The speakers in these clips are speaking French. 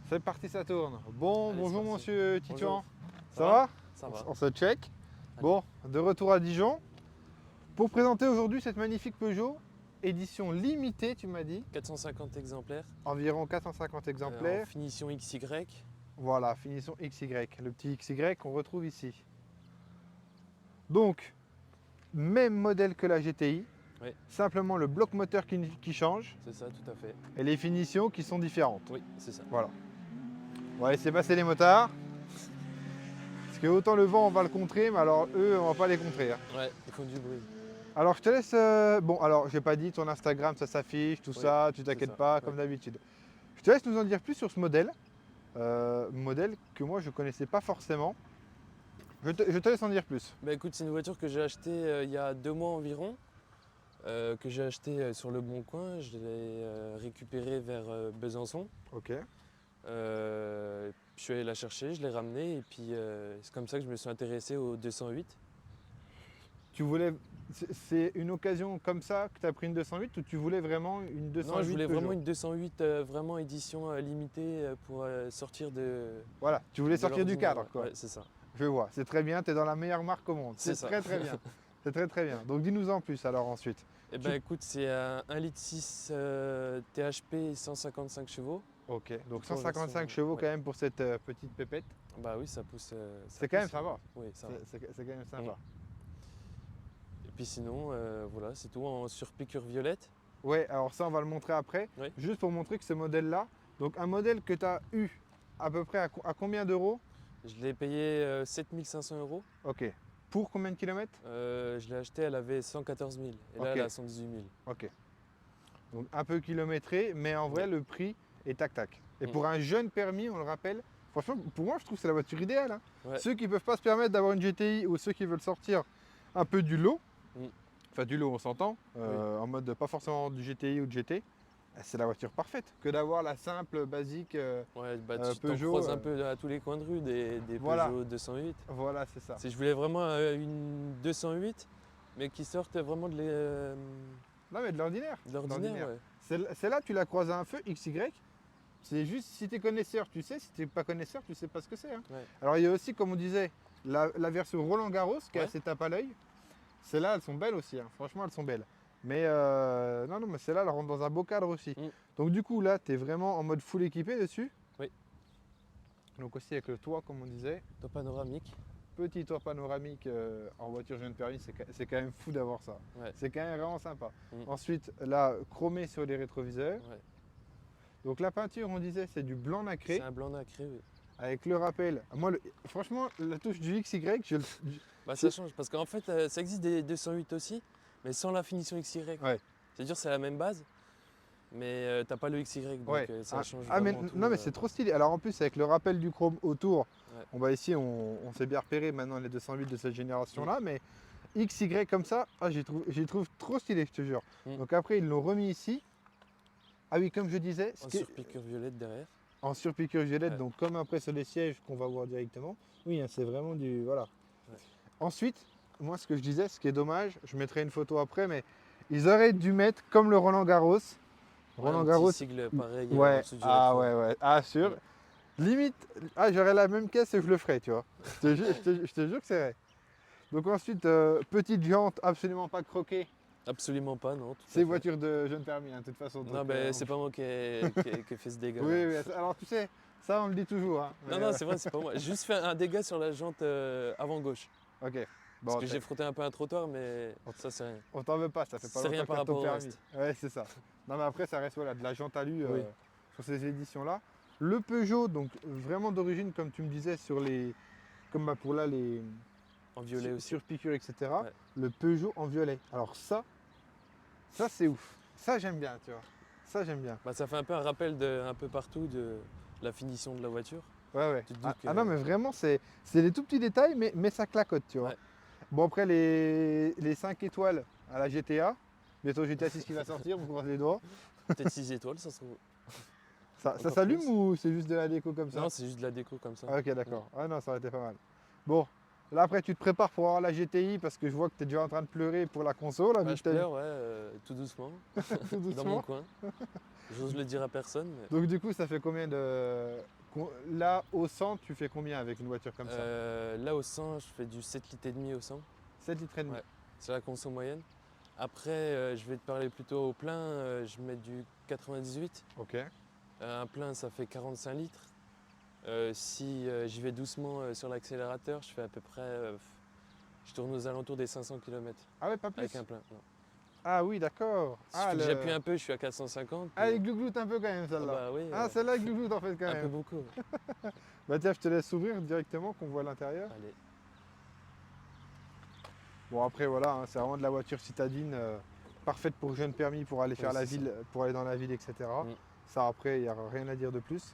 C'est parti, ça tourne. Bon, Allez, bonjour c'est parti. monsieur Titouan. Bonjour. Ça va? Ça va. On se check. Bon, de retour à Dijon. Pour présenter aujourd'hui cette magnifique Peugeot, édition limitée, tu m'as dit. 450 exemplaires. Environ 450 En exemplaires. finition XY. Voilà, finition XY. Le petit XY qu'on retrouve ici. Donc, même modèle que la GTI. Oui. Simplement le bloc moteur qui change C'est ça, tout à fait. et les finitions qui sont différentes. Oui, c'est ça. Voilà. On va laisser passer les motards. Parce que autant le vent on va le contrer, mais alors eux on va pas les contrer. Hein. Ouais, ils font du bruit. Alors je te laisse. Bon alors j'ai pas dit ton Instagram, ça s'affiche, tout Oui, ça, tu c'est t'inquiètes ça, pas, ouais. comme d'habitude. Je te laisse nous en dire plus sur ce modèle. Modèle que moi je connaissais pas forcément. Je te laisse en dire plus. Bah écoute, c'est une voiture que j'ai achetée il y a 2 mois environ. Que j'ai achetée sur le Bon Coin. Je l'ai récupérée vers Besançon. Ok. Je suis allé la chercher, je l'ai ramenée et puis c'est comme ça que je me suis intéressé au 208. Tu voulais. C'est une occasion comme ça que tu as pris une 208 ou tu voulais vraiment une 208? Non, je voulais Peugeot vraiment une 208, vraiment édition limitée pour sortir de. Voilà, tu voulais de sortir du l'ordinaire, cadre quoi. Ouais, c'est ça. Je vois, c'est très bien, tu es dans la meilleure marque au monde. C'est C'est ça. très très bien. C'est très très bien. Donc dis-nous en plus alors ensuite. Eh ben écoute, c'est un 1,6 litre THP 155 chevaux. Ok, donc Plutôt 155 version, chevaux ouais. quand même pour cette petite pépette. Bah oui, ça pousse. C'est quand même sympa. Oui, ça va. C'est quand même sympa. Et puis sinon, voilà, c'est tout en surpiqûre violette. Ouais, alors ça on va le montrer après. Oui. Juste pour montrer que ce modèle-là, donc un modèle que tu as eu à peu près à combien d'euros? Je l'ai payé 7500 €. Ok. Pour combien de kilomètres? Je l'ai acheté, elle avait 114 000. Et là, Ok. elle a 118 000. Ok. Donc un peu kilométré, mais en vrai Ouais. le prix est tac-tac. Et Mm. pour un jeune permis, on le rappelle, franchement pour moi je trouve que c'est la voiture idéale. Hein. Ouais. Ceux qui ne peuvent pas se permettre d'avoir une GTI ou ceux qui veulent sortir un peu du lot, Mm. enfin du lot on s'entend, en mode pas forcément du GTI ou de GT, c'est la voiture parfaite que d'avoir la simple basique. Ouais, bah, tu t'en Peugeot, croises un peu à tous les coins de rue des voilà. Peugeot 208. Voilà, c'est ça. Je voulais vraiment une 208, mais qui sorte vraiment Non mais de l'ordinaire. de l'ordinaire. Ouais. Celle-là, tu la croises à un feu XY. C'est juste si tu es connaisseur, tu sais. Si tu n'es pas connaisseur, tu sais pas ce que c'est. Hein. Ouais. Alors il y a aussi, comme on disait, la version Roland Garros qui est Ouais. assez tape à l'œil. Celles-là, elles sont belles aussi. Hein. Franchement, elles sont belles. Mais non, mais celle-là, elle rentre dans un beau cadre aussi. Mm. Donc du coup, là, tu es vraiment en mode full équipé dessus. Oui. Donc aussi avec le toit, comme on disait. Top panoramique. Petit toit panoramique en voiture jeune permis, c'est quand même fou d'avoir ça. Ouais. C'est quand même vraiment sympa. Mm. Ensuite, là, chromé sur les rétroviseurs. Ouais. Donc la peinture, on disait, c'est du blanc nacré C'est un blanc nacré. Oui. avec le rappel. Moi, franchement, la touche du XY, Bah, ça change parce qu'en fait, ça existe des 208 aussi, mais sans la finition XY. Ouais. C'est-à-dire c'est la même base, mais t'as pas le XY, donc ouais. ça change mais, vraiment tout, non, mais c'est trop stylé. Alors en plus, avec le rappel du chrome autour, Ouais. on va ici, on s'est bien repéré maintenant les 208 de cette génération-là, mais XY comme ça, j'y trouve trop stylé, je te jure. Mm. Donc après, ils l'ont remis ici. Ah oui, comme je disais, En surpiqûre violette derrière. en surpiqûre violette, Ouais. donc comme après sur les sièges qu'on va voir directement. Oui, hein, c'est vraiment du. Voilà. Ouais. Ensuite, moi ce que je disais, ce qui est dommage, je mettrai une photo après, mais ils auraient dû mettre comme le Roland Garros. Roland un Garros. petit sigle pareil Ouais, en dessous du ah rétro. ouais, ah sûr. Ouais. Limite, j'aurais la même caisse et je le ferais, tu vois. Je te jure que c'est vrai. Donc ensuite, petite jante absolument pas croquée. Absolument pas, non. tout à C'est fait. voiture de jeune permis, hein, de toute façon. Non, donc, mais c'est pas moi qui ai fait ce dégât. Oui, oui, alors tu sais, ça on le dit toujours. Hein, Non, mais, non, c'est vrai, c'est pas moi. J'ai juste fait un dégât sur la jante avant gauche. Ok. Bon, Parce que j'ai frotté un peu un trottoir, mais ça, c'est rien. on t'en veut pas, ça fait pas C'est rien longtemps par que t'as ton rapport au permis. reste. Ouais, c'est ça. Non, mais après, ça reste voilà, de la jante alu Oui. sur ces éditions-là. Le Peugeot, donc vraiment d'origine, comme tu me disais, sur les. Comme bah, pour là, les. En violet aussi. Sur piqûre, etc. Ouais. Le Peugeot en violet. Alors ça c'est ouf. Ça, j'aime bien, tu vois. Ça, j'aime bien. Bah, ça fait un peu un rappel un peu partout de la finition de la voiture. Ouais, ouais. Tu te Ah, doutes que- ah non, mais vraiment, c'est des tout petits détails, mais ça clacote, tu vois. Ouais. Bon, après, les 5 étoiles à la GTA. Bientôt GTA 6 qui va sortir, on croise les doigts. Peut-être 6 étoiles, ça se trouve. Ça Encore s'allume plus. ou c'est juste de la déco comme ça? Non, c'est juste de la déco comme ça. Ah, ok, d'accord. Ah non, ça aurait été pas mal. Bon, Là, après, tu te prépares pour avoir la GTI parce que je vois que tu es déjà en train de pleurer pour la console. Là, Bah, vu je que t'as- pleure, ouais, tout doucement, tout dans mon doucement. coin. J'ose le dire à personne, mais Donc, du coup, ça fait combien de. Là, au 100, tu fais combien avec une voiture comme ça? là au 100, je fais du 7 litres et demi au 100. 7 litres et demi. Ouais, c'est la conso moyenne. Après, je vais te parler plutôt au plein, je mets du 98. Ok. Un plein, ça fait 45 litres. Si j'y vais doucement sur l'accélérateur, je fais à peu près, je tourne aux alentours des 500 km Ah ouais, pas plus. avec un plein. Non. Ah oui, d'accord. Il suffit que j'appuie un peu, je suis à 450. Ah, mais- elle glougloute un peu quand même, Ah celle-là. bah oui, Ah, celle-là, elle glougloute en fait quand un peu même. beaucoup. Bah tiens, je te laisse ouvrir directement, qu'on voit l'intérieur. Allez. Bon, après, voilà, hein, c'est vraiment de la voiture citadine, parfaite pour jeune permis, pour aller faire Oui, la c'est ville, pour aller dans la ville, etc. Mm. Ça, après, il n'y a rien à dire de plus.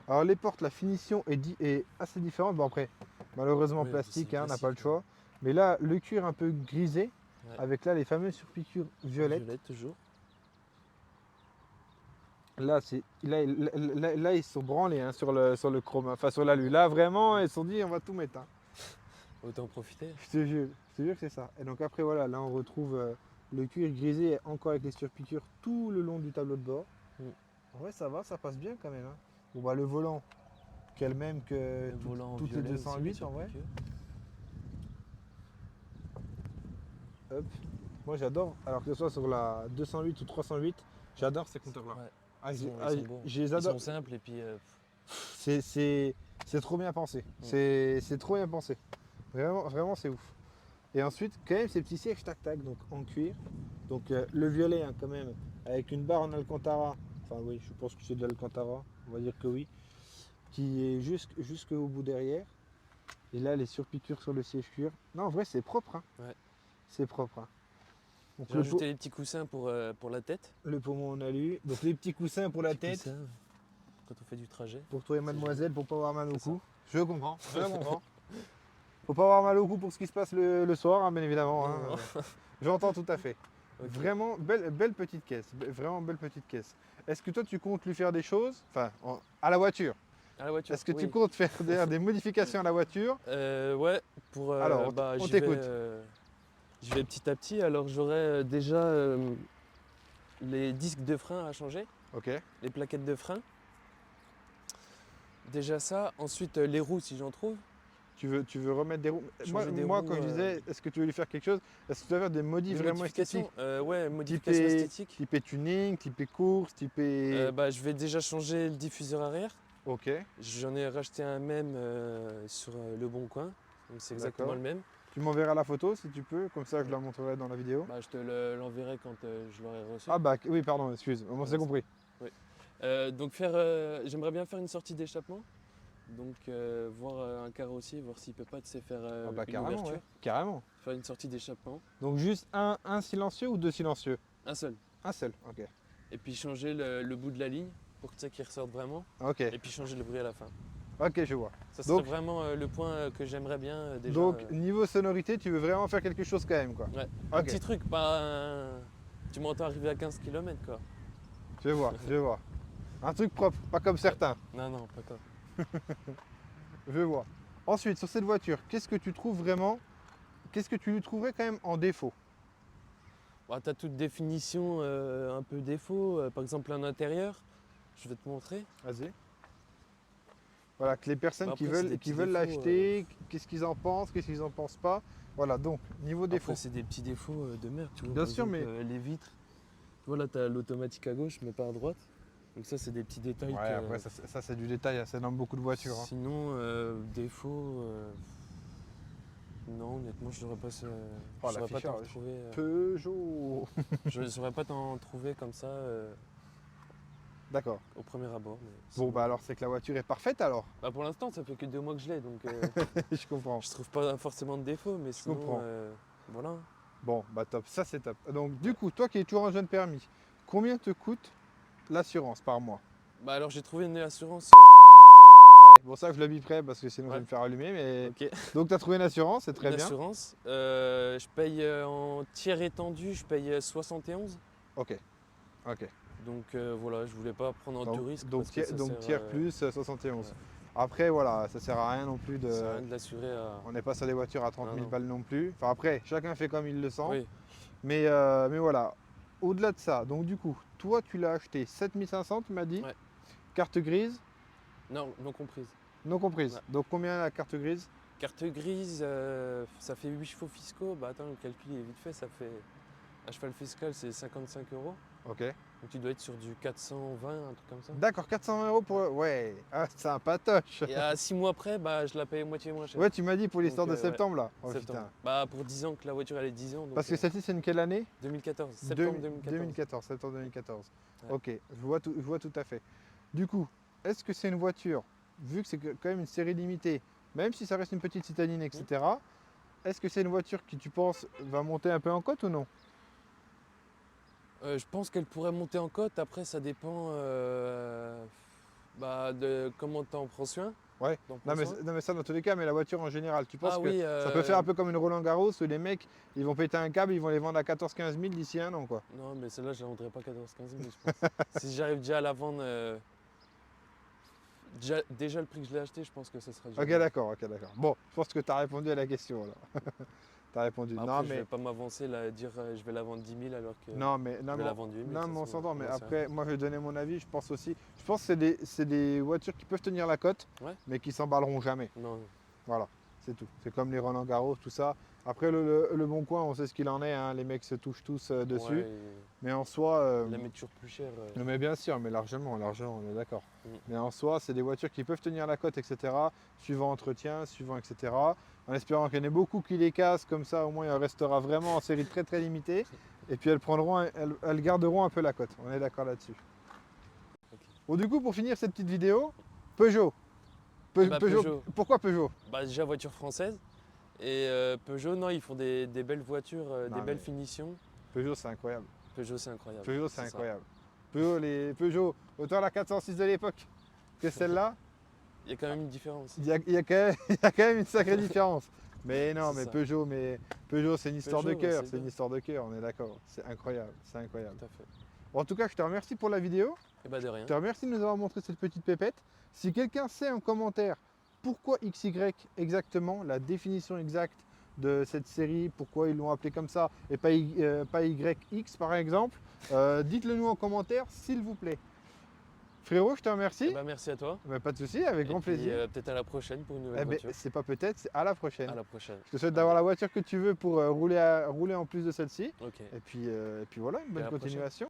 Alors, les portes, la finition est assez différente. Bon, après, malheureusement, Oui, plastique, c'est hein, on n'a pas le classique, choix. Mais là, le cuir un peu grisé, Ouais. avec là les fameuses surpiqûres violettes. Violette toujours. Là, là, ils se sont branlés hein, sur le chrome, hein, enfin sur l'alu. Là, vraiment, ils se sont dit, on va tout mettre. Hein. Autant profiter. Je te jure que c'est ça. Et donc après, voilà, là, on retrouve le cuir grisé encore avec les surpiqûres tout le long du tableau de bord. Mm. En vrai, ça va, ça passe bien quand même. Hein. Bon, bah, le volant, quel même que Le volant toutes les violet aussi, 208 bien en vrai. sûr. Hop. Moi, j'adore, alors que ce soit sur la 208 ou 308, j'adore ces compteurs-là. Ouais, Ah, ils sont bons. je les Ils adore. sont simples et puis C'est trop bien pensé. C'est trop bien pensé. Vraiment, vraiment, c'est ouf. Et ensuite, quand même, ces petits sièges tac-tac, donc en cuir. Donc le violet, hein, quand même, avec une barre en Alcantara. Enfin, oui, je pense que c'est de l'Alcantara. On va dire que oui. Qui est jusqu'au bout derrière. Et là, les surpiqûres sur le siège cuir. Non, en vrai, c'est propre. Hein. Ouais. C'est propre. Hein. Donc, j'ai rajouté les petits coussins pour la tête. le pommeau en alu. Donc les petits coussins pour la tête. Coussins, quand on fait du trajet. Pour toi et mademoiselle, pour pas avoir mal au C'est cou. Je comprends. Faut pas avoir mal au cou pour ce qui se passe le soir, hein, bien évidemment. Hein. Non. J'entends tout à fait. Ok. Vraiment belle petite caisse. Vraiment belle petite caisse. Est-ce que toi tu comptes lui faire des choses, enfin à la voiture? À la voiture. Est-ce que oui. tu comptes faire des modifications à la voiture? Ouais, pour. Alors, on j'y t'écoute. j'y vais petit à petit. Alors j'aurai déjà les disques de frein à changer, Ok. les plaquettes de frein. Déjà ça. Ensuite les roues si j'en trouve. Tu veux remettre des roues? Moi, Changer des moi, roues, quand je disais, est-ce que tu veux lui faire quelque chose? Est-ce que tu vas faire des modifs Des vraiment esthétiques? modifications. Ouais, modifications Typé, esthétiques. typé tuning, typé course, typé. Je vais déjà changer le diffuseur arrière. Ok. J'en ai racheté un même sur Le Bon Coin. Donc c'est exactement D'accord. le même. Tu m'enverras la photo si tu peux, comme ça je la montrerai dans la vidéo. Je te l'enverrai quand je l'aurai reçu. Ah bah oui, pardon, excuse, on s'est compris. Donc j'aimerais bien faire une sortie d'échappement. Donc voir un carrossier, voir s'il peut pas faire Ah bah une carrément, ouverture. ouais. Carrément. Faire une sortie d'échappement. Donc juste un silencieux ou deux silencieux? Un seul. Un seul, ok. Et puis changer le bout de la ligne pour que ça qu'il ressorte vraiment. Ok, Et puis changer le bruit à la fin. ok, je vois. Ça serait Donc- vraiment le point que j'aimerais bien déjà. Donc niveau sonorité, tu veux vraiment faire quelque chose quand même quoi. Ouais. Un Ok, petit truc, pas un... Tu m'entends arriver à 15 km quoi. je vois, je vois. Un truc propre, pas comme certains, Non, pas quoi. je vois. Ensuite, sur cette voiture, qu'est-ce que tu lui trouverais quand même en défaut? T'as toute définition un peu défaut. Par exemple un intérieur, je vais te montrer. Vas-y. Voilà, que les personnes Après, qui c'est veulent, des qui petits veulent défauts, l'acheter, qu'est-ce qu'ils en pensent, qu'est-ce qu'ils en pensent pas. Voilà, donc, niveau défaut. Après c'est des petits défauts de merde, tu vois. Bien Par sûr, exemple, mais- les vitres. Voilà, t'as l'automatique à gauche, mais pas à droite. Donc ça c'est des petits détails. Ouais, que- après, ça c'est du détail, hein, c'est dans beaucoup de voitures. Hein. Sinon, défaut. Non, honnêtement, je ne saurais pas, Oh, je saurais pas t'en l'affichage. retrouver. Peugeot. Je ne saurais pas t'en trouver comme ça D'accord. au premier abord. Mais Bon, sinon- bah alors c'est que la voiture est parfaite alors. Pour l'instant, ça fait que 2 mois que je l'ai, donc Je comprends. je trouve pas forcément de défaut, mais sinon, comprends. voilà. Bon, bah top, ça c'est top. Donc du coup, toi qui es toujours en jeune permis, combien te coûte l'assurance par mois? Alors j'ai trouvé une assurance. Bon, ça je l'ai mis prêt parce que sinon je vais Ouais. me faire allumer. Mais... Ok. Donc tu as trouvé une assurance, c'est très Une bien. assurance. Je paye en tiers étendu, je paye 71. Ok. Ok. Donc voilà, je voulais pas prendre de risque. Donc, parce que ça donc sert, tiers plus 71. ouais. Après, voilà, ça sert à rien non plus de. Ça sert à rien de l'assurer à... On n'est pas sur des voitures à 30 000 Non, non. balles non plus. Enfin, après, chacun fait comme il le sent. Oui, Mais voilà, au-delà de ça, donc du coup, toi, tu l'as acheté 7500, tu m'as dit. Ouais. Carte grise, non, non comprise. non comprise. Ouais. Donc combien la carte grise? Carte grise, ça fait 8 chevaux fiscaux. Bah attends, le calcul est vite fait, ça fait... Un cheval fiscal, c'est 55 €. Ok. Donc tu dois être sur du 420, un truc comme ça. D'accord, 400 euros pour. Ouais, ah, c'est un patoche. Et à 6 mois après, bah, je la paye moitié moins cher. Ouais, tu m'as dit pour l'histoire de Donc, ouais, septembre là. Oh septembre. putain. Bah pour 10 ans que la voiture elle est 10 ans. Donc, Parce que celle-ci, c'est une quelle année? 2014, septembre 2014. 2014, septembre 2014. Ouais. Ok, je vois tout à fait. Du coup, est-ce que c'est une voiture, vu que c'est quand même une série limitée, même si ça reste une petite citadine, etc., est-ce que c'est une voiture qui, tu penses, va monter un peu en cote ou non? Je pense qu'elle pourrait monter en cote. Après, ça dépend bah, de comment tu en prends soin. Ouais. T'en prends Non soin. mais ça dans tous les cas, mais la voiture en général, tu penses Ah que oui, ça peut faire un peu comme une Roland Garros où les mecs, ils vont péter un câble, ils vont les vendre à 14-15 000 d'ici un an, quoi. non, mais celle-là, je la vendrai pas 14-15 000, je pense. Si j'arrive déjà à la vendre, déjà le prix que je l'ai acheté, je pense que ce sera déjà Ok, bien. d'accord, ok, d'accord. Bon, je pense que tu as répondu à la question, là. Tu as répondu. Après, Non, je mais... vais pas m'avancer là, et dire je vais la vendre 10 000 alors que Non, mais, je non, vais mais, la vendre 8 000. non, ça mais se on voit. s'entend. Mais Ouais, c'est après, moi, je vais donner mon avis. Je pense aussi. Je pense que c'est des voitures qui peuvent tenir la cote, Ouais. mais qui s'emballeront jamais. Non, Voilà, c'est tout. C'est comme les Roland Garros, tout ça. Après, le Bon Coin, on sait ce qu'il en est. Hein. Les mecs se touchent tous dessus. ouais, Mais en soi. il la met toujours plus cher. Non, mais bien sûr, mais largement, on est d'accord. Mm. Mais en soi, c'est des voitures qui peuvent tenir la cote, etc. Suivant entretien, suivant, etc. En espérant qu'il y en ait beaucoup qui les cassent, comme ça, au moins, il en restera vraiment en série très très limitée. Et puis elles garderont un peu la cote. On est d'accord là-dessus. Ok. Bon, du coup, pour finir cette petite vidéo, Peugeot. Bah, Peugeot. Pourquoi Peugeot? Bah, déjà voiture française. Et Peugeot, non, ils font des belles voitures, Non, des belles mais- finitions. Peugeot, c'est incroyable. Peugeot, c'est incroyable. Peugeot, c'est ça. incroyable. Peugeot, autant la 406 de l'époque que celle-là, Il y a quand même une différence. il y a quand même une sacrée différence. Mais non, C'est mais ça. Peugeot, c'est une histoire de Peugeot, cœur, c'est c'est une bien. histoire de cœur, on est d'accord. C'est incroyable, c'est incroyable. Tout à fait. Bon, en tout cas, je te remercie pour la vidéo. Et bah de rien. Je te remercie de nous avoir montré cette petite pépette. Si quelqu'un sait en commentaire pourquoi XY exactement, la définition exacte de cette série, pourquoi ils l'ont appelé comme ça et pas YX par exemple, dites-le nous en commentaire s'il vous plaît. Frérot, je te remercie. Et bah merci à toi. Bah, pas de souci, avec Et grand puis, plaisir. peut-être à la prochaine pour une nouvelle Eh ben, voiture. c'est pas peut-être, c'est à la prochaine. À la prochaine. Je te souhaite d'avoir la voiture que tu veux pour rouler en plus de celle-ci. Ok. Et puis voilà, une bonne la prochaine. continuation.